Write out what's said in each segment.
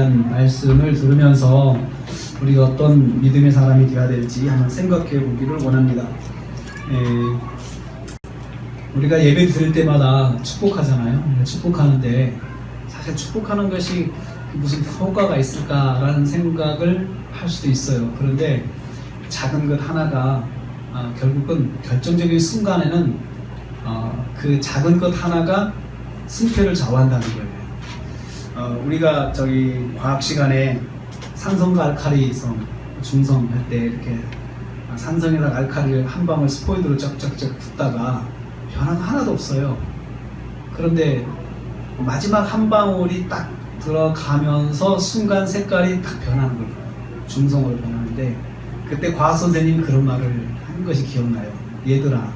대한 말씀을 들으면서 우리가 어떤 믿음의 사람이 되어야 될지 한번 생각해 보기를 원합니다. 우리가 예배 드릴 때마다 축복하잖아요. 축복하는데 사실 축복하는 것이 무슨 효과가 있을까라는 생각을 할 수도 있어요. 그런데 작은 것 하나가 결국은 결정적인 순간에는 그 작은 것 하나가 승패를 좌우한다는 거예요. 우리가 저기 과학 시간에 산성과 알칼리성, 중성 할 때 이렇게 산성에다가 알칼리를 한 방울 스포이드로 쩍쩍쩍 붓다가 변화가 하나도 없어요. 그런데 마지막 한 방울이 딱 들어가면서 순간 색깔이 딱 변하는 거예요. 중성으로 변하는데 그때 과학 선생님이 그런 말을 한 것이 기억나요. 얘들아,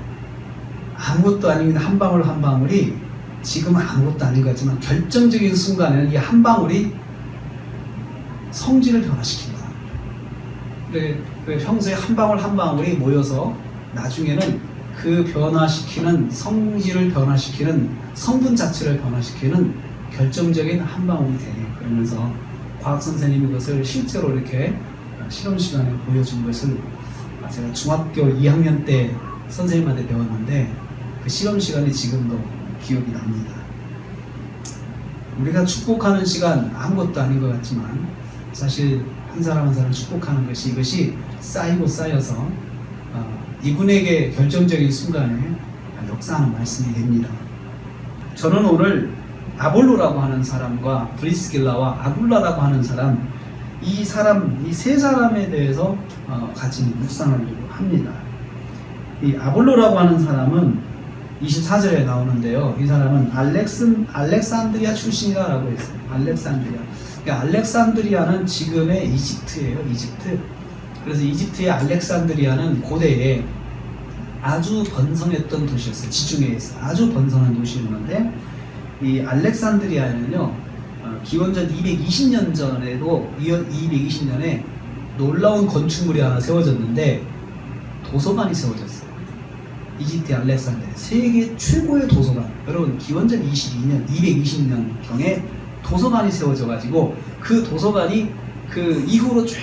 아무것도 아닌 한 방울 한 방울이 지금은 아무것도 아닌 것 같지만 결정적인 순간에는 이 한 방울이 성질을 변화시킨다. 평소에 한 방울 한 방울이 모여서 나중에는 그 변화시키는 성질을 변화시키는 성분 자체를 변화시키는 결정적인 한 방울이 되네요. 그러면서 과학 선생님이 그것을 실제로 이렇게 실험 시간에 보여준 것을 제가 중학교 2학년 때 선생님한테 배웠는데 그 실험 시간이 지금도 기억이 납니다. 우리가 축복하는 시간 아무것도 아닌 것 같지만 사실 한 사람 한 사람 축복하는 것이 이것이 쌓이고 쌓여서 이분에게 결정적인 순간에 역사하는 말씀이 됩니다. 저는 오늘 아볼로라고 하는 사람과 브리스길라와 아굴라라고 하는 사람, 이 세 사람에 대해서 같이 묵상하려고 합니다. 이 아볼로라고 하는 사람은 24절에 나오는데요. 이 사람은 알렉산드리아 출신이라고 했어요. 알렉산드리아. 그러니까 알렉산드리아는 지금의 이집트예요. 이집트. 그래서 이집트의 알렉산드리아는 고대에 아주 번성했던 도시였어요. 지중해에서 아주 번성한 도시였는데 이 알렉산드리아에는요 기원전 220년 전에도 220년에 놀라운 건축물이 하나 세워졌는데 도서관이 세워졌어요. 이집트 알렉산드리아 세계 최고의 도서관. 여러분 기원전 220년경에 도서관이 세워져 가지고 그 도서관이 그 이후로 쭉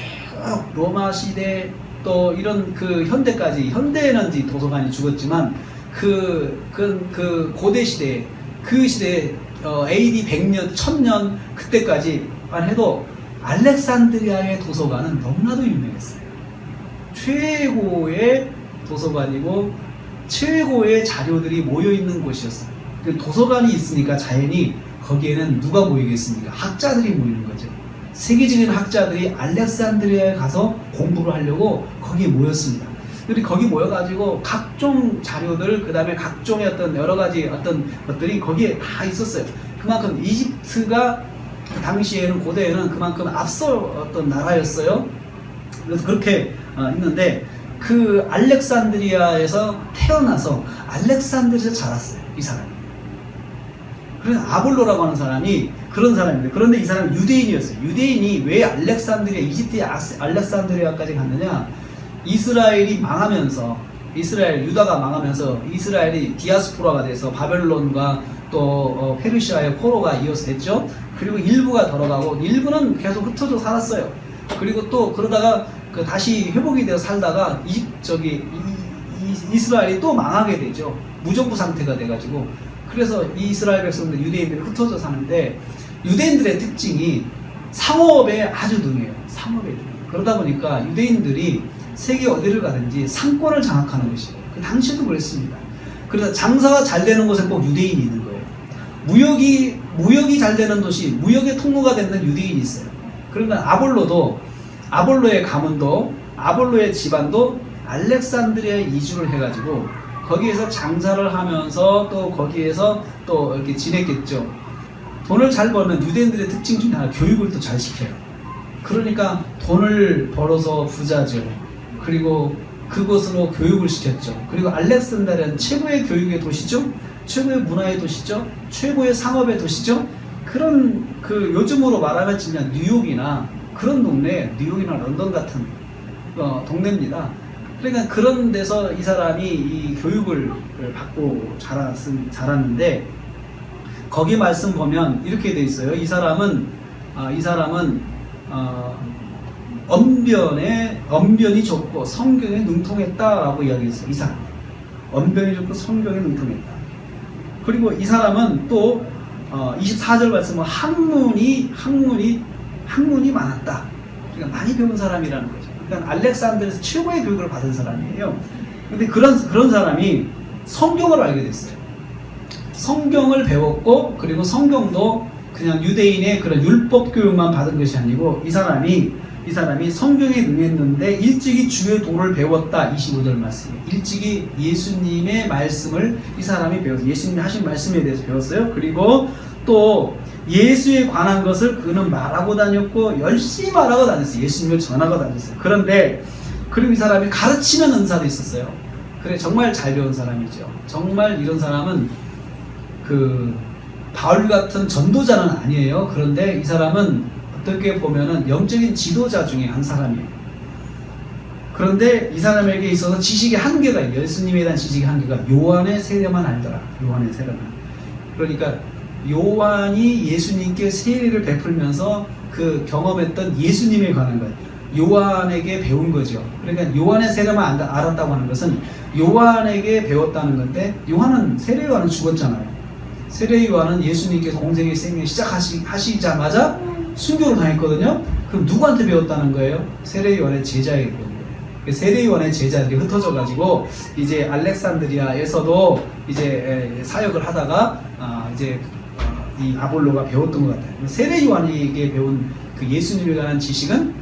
로마 시대 또 이런 그 현대까지, 현대에는 이제 도서관이 죽었지만 그 고대 시대에 그 시대에 AD 100년, 1000년 그때까지만 해도 알렉산드리아의 도서관은 너무나도 유명했어요. 최고의 도서관이고 최고의 자료들이 모여있는 곳이었어요. 도서관이 있으니까 자연히 거기에는 누가 모이겠습니까? 학자들이 모이는 거죠. 세계적인 학자들이 알렉산드리아에 가서 공부를 하려고 거기에 모였습니다. 그리고 거기 모여가지고 각종 자료들, 그 다음에 각종의 어떤 여러 가지 어떤 것들이 거기에 다 있었어요. 그만큼 이집트가 그 당시에는 고대에는 그만큼 앞서 어떤 나라였어요. 그래서 그렇게 있는데 그 알렉산드리아에서 태어나서 알렉산드리아에서 자랐어요. 이 사람이. 그래서 아볼로라고 하는 사람이 그런 사람인데, 그런데 이 사람은 유대인이었어요. 유대인이 왜 알렉산드리아, 이집트의 알렉산드리아까지 갔느냐? 이스라엘이 망하면서, 유다가 망하면서 이스라엘이 디아스포라가 돼서 바벨론과 또 페르시아의 포로가 이어서 됐죠. 그리고 일부가 돌아가고 일부는 계속 흩어져 살았어요. 그리고 또 그러다가 다시 회복이 되어 살다가 이스라엘이 또 망하게 되죠. 무정부 상태가 돼가지고. 그래서 이 이스라엘 백성들, 유대인들이 흩어져 사는데 유대인들의 특징이 상업에 아주 능해요. 상업에 능해요. 그러다 보니까 유대인들이 세계 어디를 가든지 상권을 장악하는 것이에요. 그 당시에도 그랬습니다. 그래서 장사가 잘 되는 곳에 꼭 유대인이 있는 거예요. 무역이 잘 되는 도시, 무역의 통로가 되는 유대인이 있어요. 그러니까 아볼로의 가문도, 아볼로의 집안도 알렉산드리아에 이주를 해가지고 거기에서 장사를 하면서 또 거기에서 또 이렇게 지냈겠죠. 돈을 잘 버는 유대인들의 특징 중에 하나, 교육을 또 잘 시켜요. 그러니까 돈을 벌어서 부자죠. 그리고 그곳으로 교육을 시켰죠. 그리고 알렉산드리아는 최고의 교육의 도시죠. 최고의 문화의 도시죠. 최고의 상업의 도시죠. 그런 요즘으로 말하면 진짜 뉴욕이나 그런 동네, 뉴욕이나 런던 같은 동네입니다. 그러니까 그런 데서 이 사람이 이 교육을 받고 자랐는데 거기 말씀 보면 이렇게 돼 있어요. 이 사람은 이 사람은 언변이 좋고 성경에 능통했다라고 이야기했어요. 이 사람 언변이 좋고 성경에 능통했다. 그리고 이 사람은 또 24절 말씀은 학문이 많았다. 그러니까 많이 배운 사람이라는 거죠. 그러니까 알렉산드에서 최고의 교육을 받은 사람이에요. 근데 그런 사람이 성경을 알게 됐어요. 성경을 배웠고, 그리고 성경도 그냥 유대인의 그런 율법 교육만 받은 것이 아니고, 이 사람이 성경에 능했는데 일찍이 주의 도를 배웠다. 25절 말씀이에요. 일찍이 예수님의 말씀을 이 사람이 배웠어요. 예수님이 하신 말씀에 대해서 배웠어요. 그리고 또 예수에 관한 것을 그는 말하고 다녔고 열심히 말하고 다녔어요. 예수님을 전하고 다녔어요. 그런데 그리고 이 사람이 가르치는 은사도 있었어요. 그래, 정말 잘 배운 사람이죠. 정말 이런 사람은 바울 같은 전도자는 아니에요. 그런데 이 사람은 어떻게 보면은 영적인 지도자 중에 한 사람이에요. 그런데 이 사람에게 있어서 지식의 한계가 있어요. 예수님에 대한 지식의 한계가 요한의 세례만 알더라. 요한의 세례만. 그러니까 요한이 예수님께 세례를 베풀면서 그 경험했던 예수님에 관한 거예요. 요한에게 배운 거죠. 그러니까 요한의 세례만 알았다고 하는 것은 요한에게 배웠다는 건데, 세례 요한은 죽었잖아요. 세례 요한은 예수님께 공생의 생애 시작하시자마자 순교를 당했거든요. 그럼 누구한테 배웠다는 거예요? 세례 요한의 제자에게 배운 거예요. 세례 요한의 제자들이 흩어져 가지고 이제 알렉산드리아에서도 이제 사역을 하다가 이 아볼로가 배웠던 것 같아요. 세례 요한에게 배운 그 예수님에 관한 지식은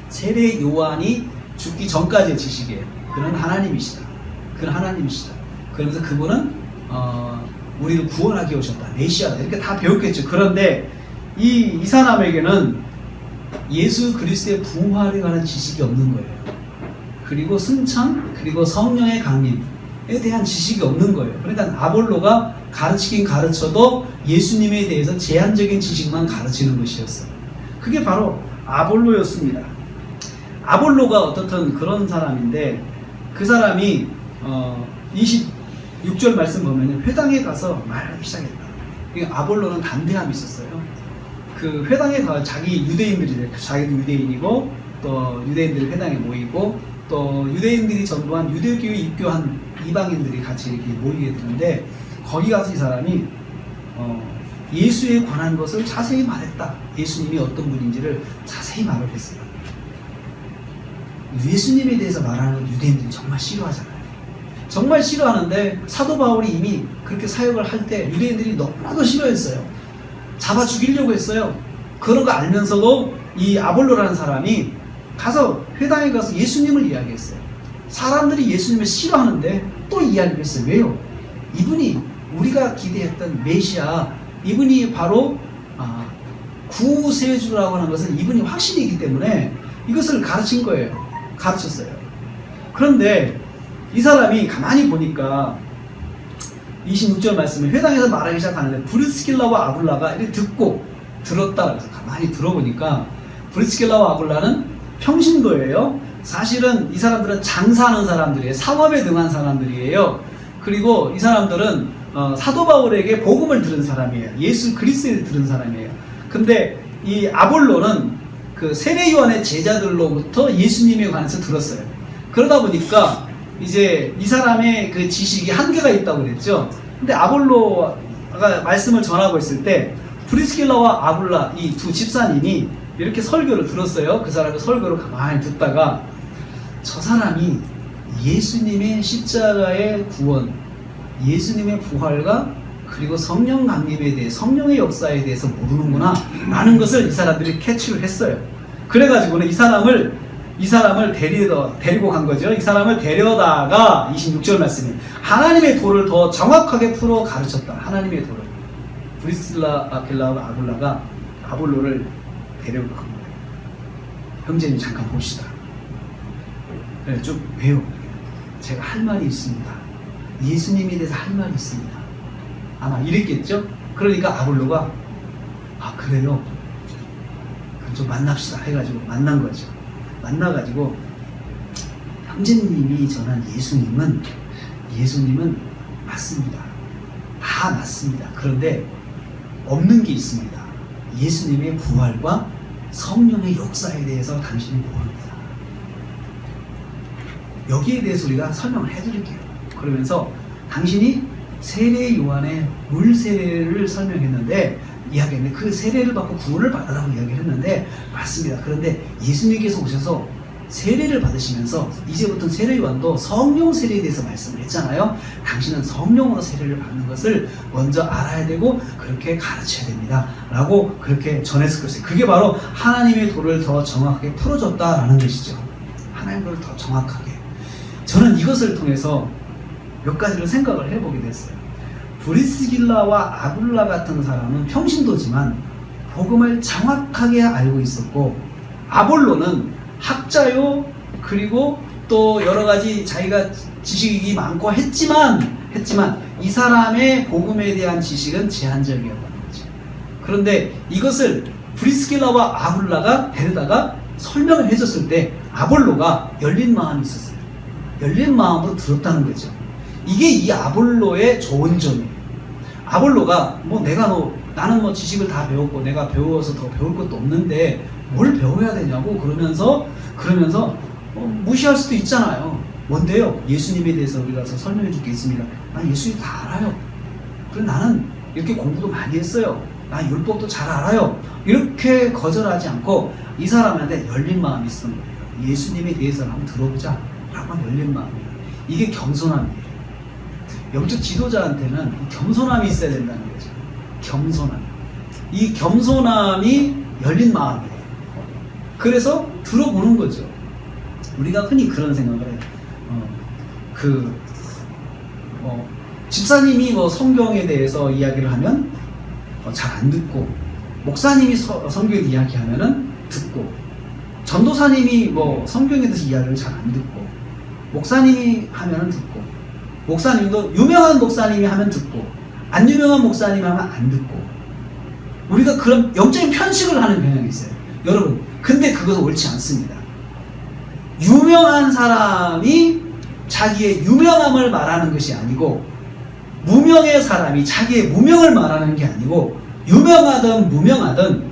세례 요한이 죽기 전까지의 지식이에요. 그는 하나님이시다. 그러면서 그분은 우리를 구원하기 오셨다. 메시아다. 이렇게 다 배웠겠죠. 그런데 이 사람에게는 예수 그리스도의 부활에 관한 지식이 없는 거예요. 그리고 승천, 그리고 성령의 강림에 대한 지식이 없는 거예요. 그러니까 아볼로가 가르치긴 가르쳐도 예수님에 대해서 제한적인 지식만 가르치는 것이었어요. 그게 바로 아볼로였습니다. 아볼로가 어떻든 그런 사람인데, 그 사람이 26절 말씀 보면 회당에 가서 말하기 시작했다. 아볼로는 담대함이 있었어요. 그 회당에 가서 자기도 유대인이고, 또 유대인들이 회당에 모이고, 또 유대인들이 전부한 유대교에 입교한 이방인들이 같이 이렇게 모이게 되는데, 거기 가서 이 사람이 예수에 관한 것을 자세히 말했다. 예수님이 어떤 분인지를 자세히 말을 했어요. 예수님에 대해서 말하는 걸 유대인들이 정말 싫어하잖아요. 정말 싫어하는데 사도 바울이 이미 그렇게 사역을 할 때 유대인들이 너무나도 싫어했어요. 잡아 죽이려고 했어요. 그런 거 알면서도 이 아볼로라는 사람이 회당에 가서 예수님을 이야기했어요. 사람들이 예수님을 싫어하는데 또 이야기를 했어요. 왜요? 이분이 우리가 기대했던 메시아, 이분이 바로 구세주라고 하는 것은 이분이 확신이기 때문에 이것을 가르쳤어요. 그런데 이 사람이 가만히 보니까 26절 말씀에 회당에서 말하기 시작하는데, 브리스길라와 아굴라가 이렇게 들었다. 그래서 가만히 들어보니까 브리스길라와 아굴라는 평신도예요. 사실은 이 사람들은 장사하는 사람들이에요. 상업에 등한 사람들이에요. 그리고 이 사람들은 사도 바울에게 복음을 들은 사람이에요. 예수 그리스도를 들은 사람이에요. 근데 이 아볼로는 그 세례 요한의 제자들로부터 예수님에 관해서 들었어요. 그러다 보니까 이제 이 사람의 그 지식이 한계가 있다고 그랬죠. 근데 아볼로가 말씀을 전하고 있을 때 브리스길라와 아굴라 이 두 집사님이 이렇게 설교를 들었어요. 그 사람의 설교를 가만히 듣다가 저 사람이 예수님의 십자가의 구원, 예수님의 부활과 그리고 성령 강림에 대해, 성령의 역사에 대해서 모르는구나 라는 것을 이 사람들이 캐치를 했어요. 그래가지고는 이 사람을 데리고 간 거죠. 이 사람을 데려다가 26절 말씀에 하나님의 도를 더 정확하게 풀어 가르쳤다. 하나님의 도를. 브리스길라와 아굴라가 아볼로를 데려간 거예요. 형제님 잠깐 봅시다. 네, 좀 왜요? 제가 할 말이 있습니다. 예수님에 대해서 할 말이 있습니다. 아마 이랬겠죠? 그러니까 아볼로가 그래요? 그럼 좀 만납시다 해가지고 만난 거죠. 만나가지고 형제님이 전한 예수님은 맞습니다. 다 맞습니다. 그런데 없는 게 있습니다. 예수님의 부활과 성령의 역사에 대해서 당신이 모릅니다. 여기에 대해서 우리가 설명을 해드릴게요. 그러면서 당신이 세례 요한의 물 세례를 설명했는데 이야기했는데 그 세례를 받고 구원을 받으라고 이야기를 했는데 맞습니다. 그런데 예수님께서 오셔서 세례를 받으시면서 이제부터 세례 요한도 성령 세례에 대해서 말씀을 했잖아요. 당신은 성령으로 세례를 받는 것을 먼저 알아야 되고 그렇게 가르쳐야 됩니다 라고 그렇게 전했을 것이에요. 그게 바로 하나님의 도를 더 정확하게 풀어줬다라는 것이죠. 하나님의 도를 더 정확하게. 저는 이것을 통해서 몇 가지를 생각을 해보게 됐어요. 브리스길라와 아굴라 같은 사람은 평신도지만 복음을 정확하게 알고 있었고, 아볼로는 학자요, 그리고 또 여러 가지 자기가 지식이 많고 했지만 이 사람의 복음에 대한 지식은 제한적이었다는 거죠. 그런데 이것을 브리스길라와 아굴라가 데려다가 설명을 해줬을 때 아볼로가 열린 마음이 있었어요. 열린 마음으로 들었다는 거죠. 이게 이 아볼로의 좋은 점이에요. 아볼로가 나는 지식을 다 배웠고 내가 배워서 더 배울 것도 없는데 뭘 배워야 되냐고 그러면서 무시할 수도 있잖아요. 뭔데요? 예수님에 대해서 우리가 설명해 줄 게 있습니다. 난 예수님 다 알아요. 그리고 나는 이렇게 공부도 많이 했어요. 난 율법도 잘 알아요. 이렇게 거절하지 않고 이 사람한테 열린 마음이 있었던 거예요. 예수님에 대해서 한번 들어보자 라고 열린 마음이에요. 이게 겸손함이에요. 영적 지도자한테는 겸손함이 있어야 된다는 거죠. 겸손함. 이 겸손함이 열린 마음이에요. 그래서 들어보는 거죠. 우리가 흔히 그런 생각을 해요. 집사님이 성경에 대해서 이야기를 하면 잘 안 듣고, 목사님이 성경에 이야기하면은 듣고, 전도사님이 성경에 대해서 이야기를 잘 안 듣고, 목사님이 하면은 듣고, 목사님도 유명한 목사님이 하면 듣고, 안 유명한 목사님이 하면 안 듣고, 우리가 그런 영적인 편식을 하는 경향이 있어요. 여러분, 근데 그것은 옳지 않습니다. 유명한 사람이 자기의 유명함을 말하는 것이 아니고, 무명의 사람이 자기의 무명을 말하는 게 아니고, 유명하든 무명하든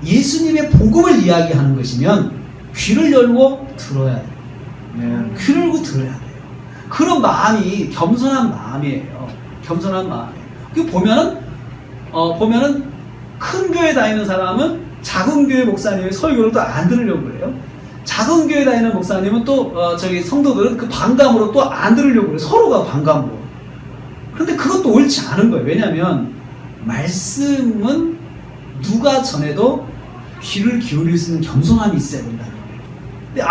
예수님의 복음을 이야기하는 것이면 귀를 열고 들어야 돼요. 귀를 열고 들어야 돼요. 그런 마음이 겸손한 마음이에요. 겸손한 마음이에요. 그 보면은 큰 교회 다니는 사람은 작은 교회 목사님의 설교를 또 안 들으려고 그래요. 작은 교회 다니는 목사님은 또 성도들은 그 반감으로 또 안 들으려고 그래요. 서로가 반감으로. 그런데 그것도 옳지 않은 거예요. 왜냐하면 말씀은 누가 전해도 귀를 기울일 수 있는 겸손함이 있어야 된다는 거예요. 근데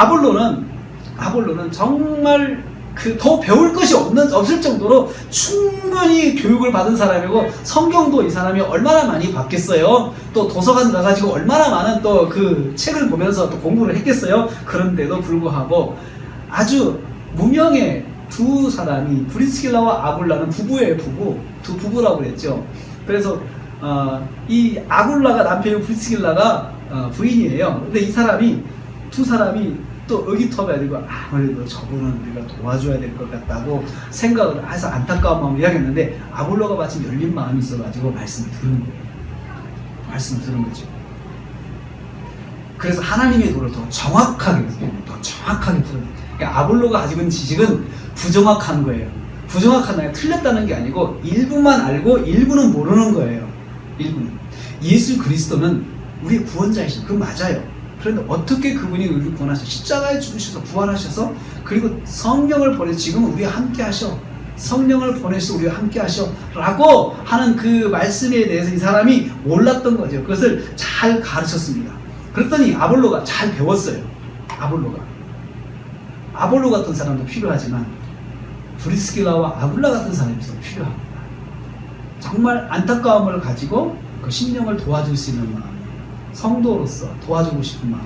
아볼로는 정말 더 배울 것이 없을 정도로 충분히 교육을 받은 사람이고, 성경도 이 사람이 얼마나 많이 봤겠어요. 또 도서관 가가지고 얼마나 많은 또 그 책을 보면서 또 공부를 했겠어요. 그런데도 불구하고 아주 무명의 두 사람이, 브리스길라와 아굴라는 부부예요. 두 부부라고 그랬죠. 그래서 이 아굴라가 남편이고 브리스길라가 부인이에요. 근데 두 사람이 또 의기투합해가지고 아무래도 저분은 우리가 도와줘야 될 것 같다고 생각을 해서 안타까운 마음을 이야기했는데, 아볼로가 마침 열린 마음이 있어가지고 말씀을 들은 거예요. 말씀을 들은 거죠. 그래서 하나님의 도를 더 정확하게 풀어요. 그러니까 아볼로가 가지고 있는 지식은 부정확한 거예요. 부정확한 게 틀렸다는 게 아니고 일부만 알고 일부는 모르는 거예요. 일부는. 예수 그리스도는 우리의 구원자이신, 그건 맞아요. 그런데 어떻게 그분이 우리를 구원하셔서 십자가에 죽으셔서 부활하셔서, 그리고 성령을 보내서 지금 우리와 함께 하셔, 성령을 보내서 우리와 함께 하셔 라고 하는 그 말씀에 대해서 이 사람이 몰랐던 거죠. 그것을 잘 가르쳤습니다. 그랬더니 아볼로가 잘 배웠어요. 아볼로 같은 사람도 필요하지만 브리스길라와 아굴라 같은 사람이 더 필요합니다. 정말 안타까움을 가지고 그 심령을 도와줄 수 있는 마음, 성도로서 도와주고 싶은 마음,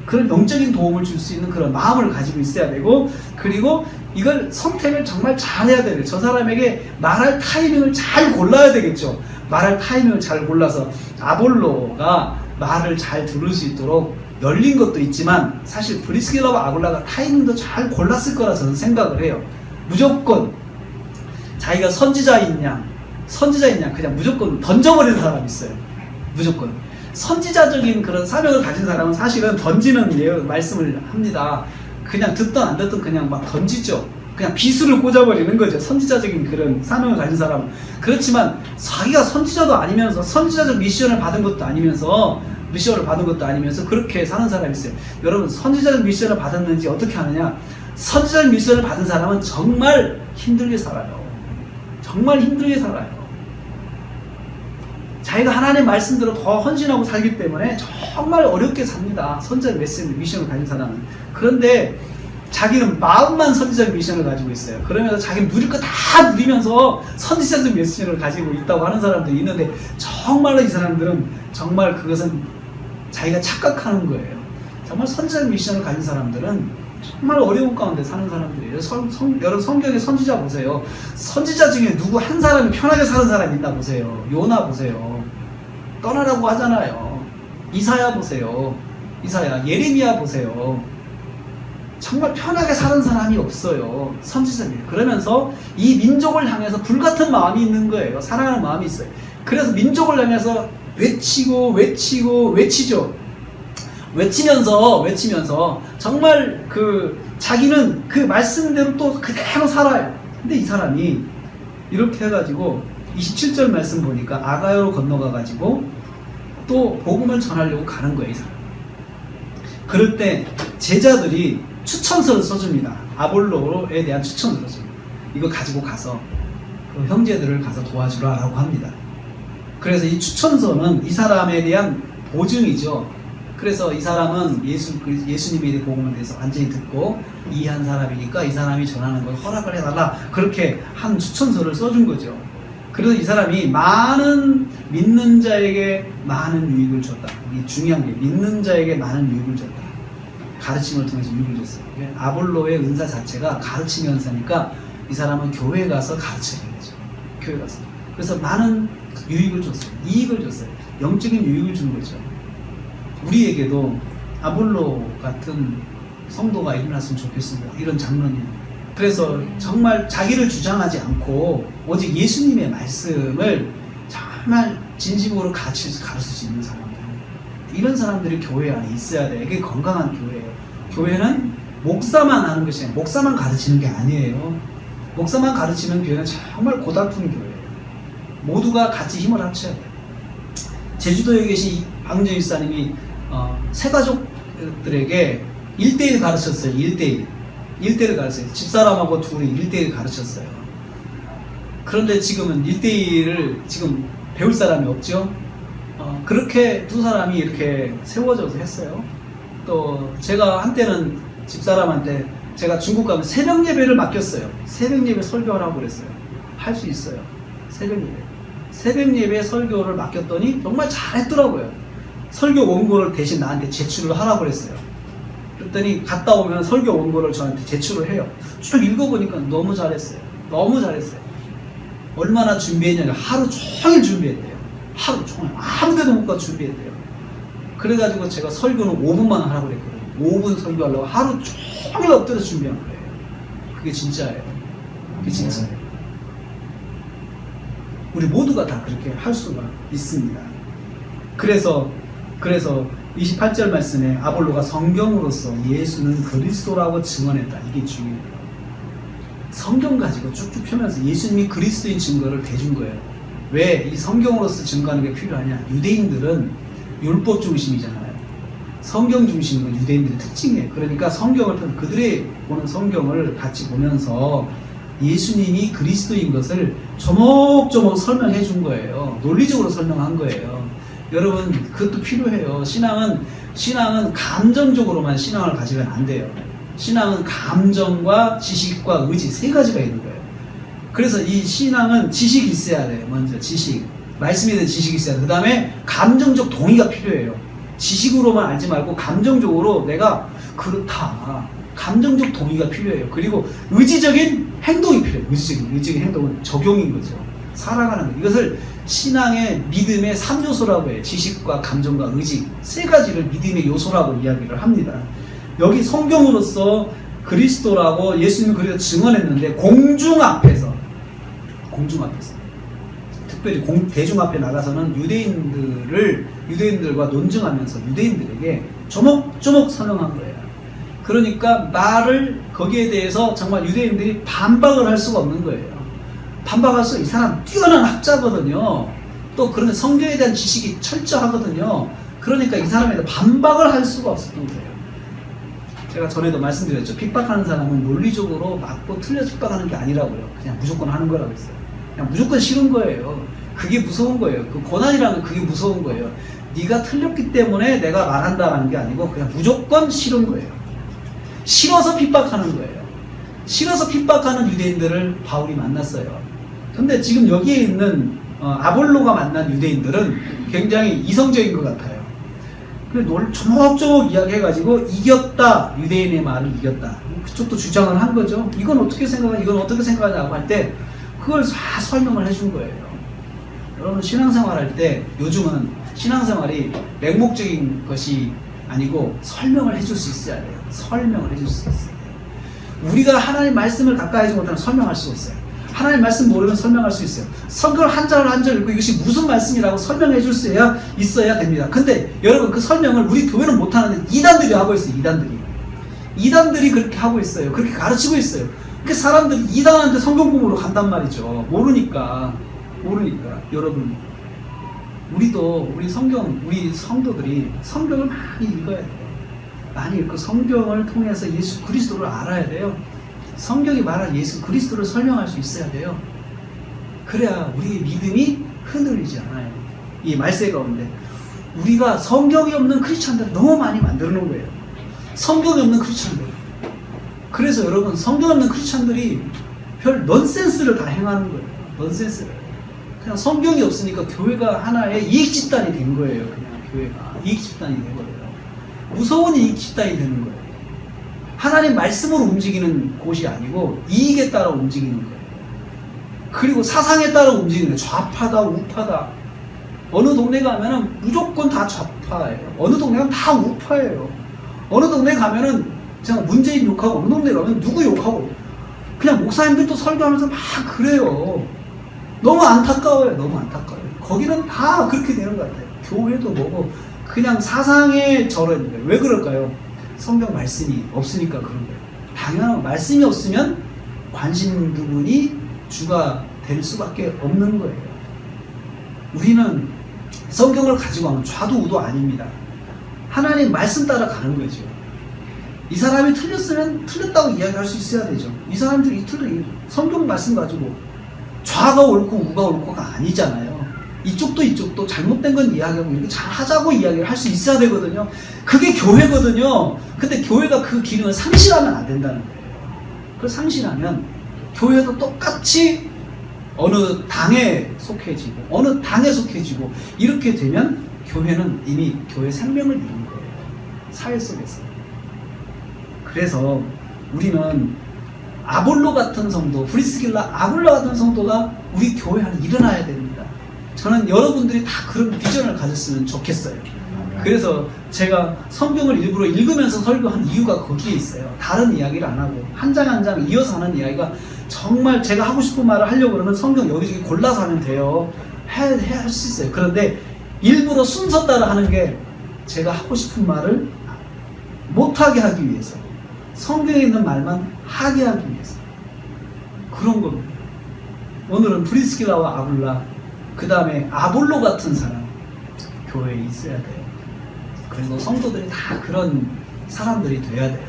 그런 영적인 도움을 줄 수 있는 그런 마음을 가지고 있어야 되고, 그리고 이걸 선택을 정말 잘해야 되는, 저 사람에게 말할 타이밍을 잘 골라야 되겠죠. 말할 타이밍을 잘 골라서 아볼로가 말을 잘 들을 수 있도록 열린 것도 있지만, 사실 브리스길라와 아굴라가 타이밍도 잘 골랐을 거라 저는 생각을 해요. 무조건 자기가 선지자인 양 그냥 무조건 던져버리는 사람이 있어요. 무조건 선지자적인 그런 사명을 가진 사람은 사실은 던지는 말씀을 합니다. 그냥 듣던 안 듣던 그냥 막 던지죠. 그냥 비수를 꽂아버리는 거죠. 선지자적인 그런 사명을 가진 사람은. 그렇지만 자기가 선지자도 아니면서 선지자적 미션을 받은 것도 아니면서 그렇게 사는 사람이 있어요. 여러분, 선지자적 미션을 받았는지 어떻게 하느냐? 선지자적 미션을 받은 사람은 정말 힘들게 살아요. 정말 힘들게 살아요. 자기가 하나님의 말씀대로 더 헌신하고 살기 때문에 정말 어렵게 삽니다. 선지자적 미션을 가진 사람은. 그런데 자기는 마음만 선지자적 미션을 가지고 있어요. 그러면서 자기는 누릴 거 다 누리면서 선지자적 미션을 가지고 있다고 하는 사람들이 있는데, 정말로 이 사람들은 정말 그것은 자기가 착각하는 거예요. 정말 선지자적 미션을 가진 사람들은 정말 어려운 가운데 사는 사람들이에요. 여러분, 성경의 선지자 보세요. 선지자 중에 누구 한 사람이 편하게 사는 사람이 있나 보세요. 요나 보세요. 떠나라고 하잖아요. 이사야 보세요. 예레미야 보세요. 정말 편하게 사는 사람이 없어요. 선지자입니다. 그러면서 이 민족을 향해서 불같은 마음이 있는 거예요. 사랑하는 마음이 있어요. 그래서 민족을 향해서 외치죠. 외치면서 정말 자기는 그 말씀대로 또 그대로 살아요. 근데 이 사람이 이렇게 해가지고 27절 말씀 보니까 아가야로 건너가가지고 또 복음을 전하려고 가는 거예요, 이 사람. 그럴 때 제자들이 추천서를 써줍니다. 아볼로에 대한 추천서를 써줍니다. 이거 가지고 가서 그 형제들을 가서 도와주라라고 합니다. 그래서 이 추천서는 이 사람에 대한 보증이죠. 그래서 이 사람은 예수님에 대해 복음에 대해서 완전히 듣고 이해한 사람이니까 이 사람이 전하는 걸 허락을 해달라, 그렇게 한 추천서를 써준 거죠. 그래서 이 사람이 많은 믿는 자에게 많은 유익을 줬다. 이게 중요한 게, 믿는 자에게 많은 유익을 줬다. 가르침을 통해서 유익을 줬어요. 아볼로의 은사 자체가 가르침의 은사니까 이 사람은 교회에 가서 가르쳐야 되죠. 교회 가서. 그래서 많은 유익을 줬어요. 이익을 줬어요. 영적인 유익을 준 거죠. 우리에게도 아볼로 같은 성도가 일어났으면 좋겠습니다. 이런 장로님. 그래서 정말 자기를 주장하지 않고 오직 예수님의 말씀을 정말 진심으로 가르칠 수 있는 사람들. 이런 사람들이 교회 안에 있어야 돼요. 이게 건강한 교회예요. 교회는 목사만 하는 것이 아니라 목사만 가르치는 게 아니에요. 목사만 가르치는 교회는 정말 고달픈 교회예요. 모두가 같이 힘을 합쳐야 돼요. 제주도에 계신 박은정 집사님이 새가족들에게 1대1 가르쳤어요. 1대1을 가르쳤어요. 집사람하고 둘이 1대1 가르쳤어요. 그런데 지금은 1대1을 지금 배울 사람이 없죠. 그렇게 두 사람이 이렇게 세워져서 했어요. 또 제가 한때는 집사람한테 제가 중국 가면 새벽 예배를 맡겼어요. 새벽 예배 설교하라고 그랬어요. 할 수 있어요. 새벽 예배 설교를 맡겼더니 정말 잘했더라고요. 설교 원고를 대신 나한테 제출을 하라고 그랬어요. 그랬더니 갔다 오면 설교 원고를 저한테 제출을 해요. 쭉 읽어보니까 너무 잘했어요. 얼마나 준비했냐면 하루 종일 준비했대요. 하루 종일 아무 데도 못 가서 준비했대요. 그래가지고 제가 설교는 5분만 하라고 그랬거든요. 5분 설교하려고 하루 종일 엎드려서 준비한 거예요. 그게 진짜예요. 우리 모두가 다 그렇게 할 수가 있습니다. 그래서 28절 말씀에 아볼로가 성경으로서 예수는 그리스도라고 증언했다. 이게 중요해요. 성경 가지고 쭉쭉 펴면서 예수님이 그리스도인 증거를 대준 거예요. 왜 이 성경으로서 증거하는 게 필요하냐? 유대인들은 율법 중심이잖아요. 성경 중심인 건 유대인들의 특징이에요. 그러니까 성경을 그들의 보는 성경을 같이 보면서 예수님이 그리스도인 것을 조목조목 설명해 준 거예요. 논리적으로 설명한 거예요. 여러분, 그것도 필요해요. 신앙은 감정적으로만 신앙을 가지면 안 돼요. 신앙은 감정과 지식과 의지 세 가지가 있는 거예요. 그래서 이 신앙은 지식이 있어야 돼요. 먼저 지식, 말씀에 대한 지식이 있어야 돼요. 그 다음에 감정적 동의가 필요해요. 지식으로만 알지 말고 감정적으로 내가 그렇다, 감정적 동의가 필요해요. 그리고 의지적인 행동이 필요해요. 의지적인 행동은 적용인 거죠. 살아가는 것. 이것을 신앙의 믿음의 3요소라고 해요. 지식과 감정과 의지 세 가지를 믿음의 요소라고 이야기를 합니다. 여기 성경으로서 그리스도라고 예수님은 그리스도 증언했는데 공중 앞에서 특별히 대중 앞에 나가서는 유대인들과 논증하면서 유대인들에게 조목조목 설명한 거예요. 그러니까 말을 거기에 대해서 정말 유대인들이 반박을 할 수가 없는 거예요. 반박할 수, 이 사람 뛰어난 학자거든요. 또 그런 성경에 대한 지식이 철저하거든요. 그러니까 이 사람에 대해 반박을 할 수가 없었던 거예요. 제가 전에도 말씀드렸죠. 핍박하는 사람은 논리적으로 맞고 틀려 핍박하는 게 아니라고요. 그냥 무조건 하는 거라고 했어요. 그냥 무조건 싫은 거예요. 그게 무서운 거예요. 그 고난이라는 그게 무서운 거예요. 네가 틀렸기 때문에 내가 말한다라는 게 아니고 그냥 무조건 싫은 거예요. 싫어서 핍박하는 거예요. 싫어서 핍박하는 유대인들을 바울이 만났어요. 근데 지금 여기에 있는 아볼로가 만난 유대인들은 굉장히 이성적인 것 같아요. 그래 조목조목 이야기해가지고 이겼다. 유대인의 말을 이겼다. 그쪽도 주장을 한 거죠. 이건 어떻게 생각하냐, 이건 어떻게 생각하냐고 할 때 그걸 다 설명을 해준 거예요. 여러분 신앙생활 할 때 요즘은 신앙생활이 맹목적인 것이 아니고 설명을 해줄 수 있어야 돼요. 설명을 해줄 수 있어요. 우리가 하나님 말씀을 가까이 하지 못하면 설명할 수 없어요. 하나님 말씀 모르면 설명할 수 있어요. 성경을 한 절 한 절 읽고 이것이 무슨 말씀이라고 설명해 줄 수 있어야 됩니다. 근데 여러분 그 설명을 우리 교회는 못하는데 이단들이 하고 있어요. 이단들이 그렇게 하고 있어요. 그렇게 가르치고 있어요. 그 사람들이 이단한테 성경 공부로 간단 말이죠. 모르니까. 여러분 우리도 우리 성도들이 성경을 많이 읽어야 돼요. 많이 읽고 성경을 통해서 예수 그리스도를 알아야 돼요. 성경이 말한 예수 그리스도를 설명할 수 있어야 돼요. 그래야 우리의 믿음이 흔들리지 않아요. 이 말세 가운데 우리가 성경이 없는 크리스찬들 너무 많이 만들어 놓은 거예요. 성경이 없는 크리스찬들. 그래서 여러분 성경 없는 크리스찬들이 별 넌센스를 다 행하는 거예요. 넌센스를. 그냥 성경이 없으니까 교회가 하나의 이익 집단이 된 거예요. 그냥 교회가 이익 집단이 된 거예요. 무서운 이익 집단이 되는 거예요. 하나님 말씀으로 움직이는 곳이 아니고 이익에 따라 움직이는 거예요. 그리고 사상에 따라 움직이는 거예요. 좌파다 우파다. 어느 동네 가면은 무조건 다 좌파예요. 어느 동네 가면 다 우파예요. 어느 동네 가면은 제가 문재인 욕하고 어느 동네 가면 누구 욕하고 그냥 목사님들도 설교하면서 막 그래요. 너무 안타까워요. 거기는 다 그렇게 되는 것 같아요. 교회도 뭐고 그냥 사상에 절어 있는 거예요. 왜 그럴까요? 성경 말씀이 없으니까 그런 거예요. 당연한 말씀이 없으면 관심 부분이 주가 될 수밖에 없는 거예요. 우리는 성경을 가지고 하면 좌도 우도 아닙니다. 하나님 말씀 따라 가는 거죠. 이 사람이 틀렸으면 틀렸다고 이야기할 수 있어야 되죠. 이 사람들이 성경 말씀 가지고 좌가 옳고 우가 옳고가 아니잖아요. 이쪽도 잘못된 건 이야기하고 이렇게 잘하자고 이야기를 할 수 있어야 되거든요. 그게 교회거든요. 근데 교회가 그 기능을 상실하면 안 된다는 거예요. 그걸 상실하면 교회도 똑같이 어느 당에 속해지고 이렇게 되면 교회는 이미 교회 생명을 잃은 거예요. 사회 속에서. 그래서 우리는 아볼로 같은 성도, 브리스길라, 아굴라 같은 성도가 우리 교회 안에 일어나야 됩니다. 저는 여러분들이 다 그런 비전을 가졌으면 좋겠어요. 그래서 제가 성경을 일부러 읽으면서 설교한 이유가 거기에 있어요. 다른 이야기를 안 하고 한 장 한 장 이어서 하는 이야기가 정말 제가 하고 싶은 말을 하려고 그러면 성경 여기저기 골라서 하면 돼요. 할 수 있어요. 그런데 일부러 순서 따라 하는 게 제가 하고 싶은 말을 못하게 하기 위해서, 성경에 있는 말만 하게 하기 위해서 그런 겁니다. 오늘은 브리스길라와 아굴라, 그 다음에 아볼로 같은 사람 교회에 있어야 돼요. 그리고 성도들이 다 그런 사람들이 돼야 돼요.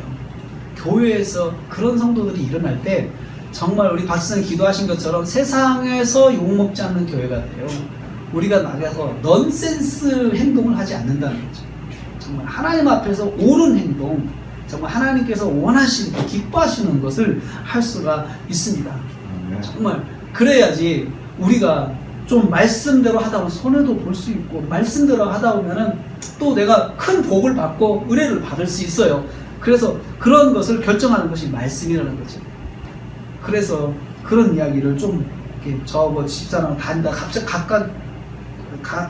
교회에서 그런 성도들이 일어날 때 정말 우리 박지선이 기도하신 것처럼 세상에서 욕먹지 않는 교회가 돼요. 우리가 나가서 넌센스 행동을 하지 않는다는 거죠. 정말 하나님 앞에서 옳은 행동, 정말 하나님께서 원하시는, 기뻐하시는 것을 할 수가 있습니다. 정말 그래야지 우리가 좀 말씀대로 하다 보면 손해도 볼 수 있고, 말씀대로 하다 보면은 또 내가 큰 복을 받고 은혜를 받을 수 있어요. 그래서 그런 것을 결정하는 것이 말씀이라는 거죠. 그래서 그런 이야기를 좀 이렇게 저 집사람 다니다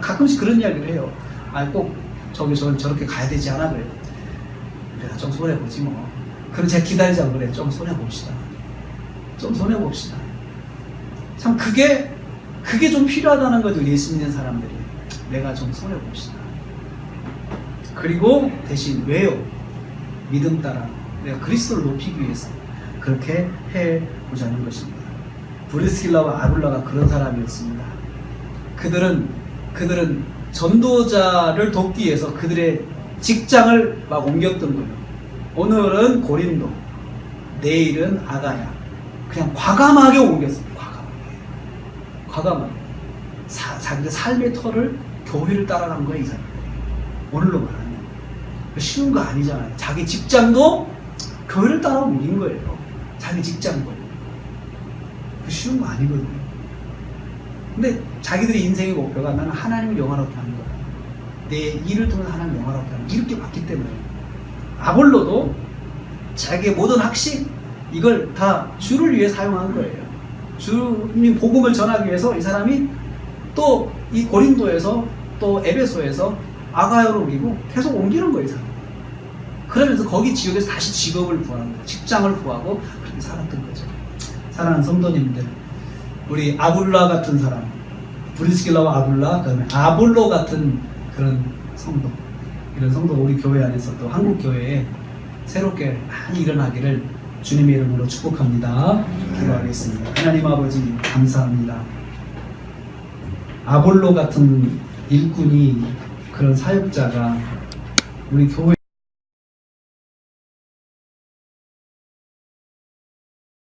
가끔씩 그런 이야기를 해요. 꼭 저는 저렇게 가야 되지 않아 그래요. 내가 좀 손해 보지 뭐. 그럼 제가 기다리자고 그래요. 좀 손해 봅시다. 참 그게 그게 좀 필요하다는 거죠. 예수 믿는 사람들이. 내가 좀 손해봅시다. 그리고 대신 왜요? 믿음 따라 내가 그리스도를 높이기 위해서 그렇게 해보자는 것입니다. 브리스길라와 아굴라가 그런 사람이었습니다. 그들은 전도자를 돕기 위해서 그들의 직장을 막 옮겼던 거예요. 오늘은 고린도, 내일은 아가야. 그냥 과감하게 옮겼어요. 과감하게. 자기의 삶의 터를 교회를 따라간 거예요, 이 사람. 오늘로 말하면. 쉬운 거 아니잖아요. 자기 직장도 교회를 따라 옮긴 거예요. 자기 직장도. 쉬운 거 아니거든요. 근데 자기들의 인생의 목표가 나는 하나님을 영화롭게 하는 거야. 내 일을 통해 하나님을 영화롭게 하는 거야. 이렇게 봤기 때문에. 아볼로도 자기의 모든 학식, 이걸 다 주를 위해 사용한 거예요. 주님 복음을 전하기 위해서 이 사람이 또 이 고린도에서 또 에베소에서 아가야로 옮기고 계속 옮기는 거예요, 이 사람. 그러면서 거기 지역에서 다시 직업을 구하는 거예요. 직장을 구하고 그렇게 살았던 거죠. 사랑하는 성도님들, 우리 아굴라 같은 사람, 브리스길라와 아굴라, 그다음에 아볼로 같은 그런 성도, 이런 성도 우리 교회 안에서 또 한국 교회에 새롭게 많이 일어나기를 주님의 이름으로 축복합니다. 기도하겠습니다. 하나님 아버지 감사합니다. 아볼로 같은 일꾼이, 그런 사역자가 우리 교회